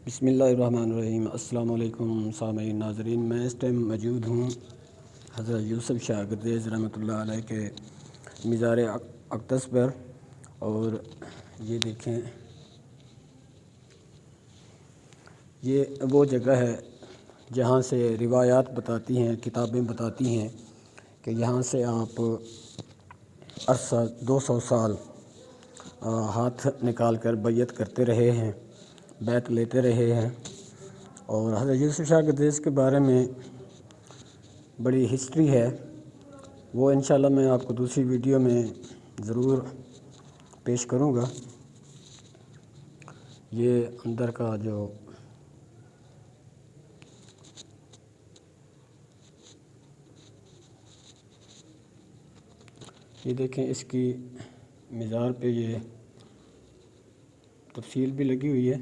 بسم اللہ الرحمن الرحیم۔ السلام علیکم سامعین ناظرین، میں اس ٹائم موجود ہوں حضرت یوسف شاہ گردیز رحمۃ اللہ علیہ کے مزار اقدس پر، اور یہ دیکھیں، یہ وہ جگہ ہے جہاں سے روایات بتاتی ہیں، کتابیں بتاتی ہیں کہ یہاں سے آپ عرصہ 200 سال ہاتھ نکال کر بیعت کرتے رہے ہیں، بیعت لیتے رہے ہیں۔ اور حضرت یوسف شاہ گردیز کے بارے میں بڑی ہسٹری ہے، وہ انشاءاللہ میں آپ کو دوسری ویڈیو میں ضرور پیش کروں گا۔ یہ اندر کا جو یہ دیکھیں، اس کی مزار پہ یہ تفصیل بھی لگی ہوئی ہے۔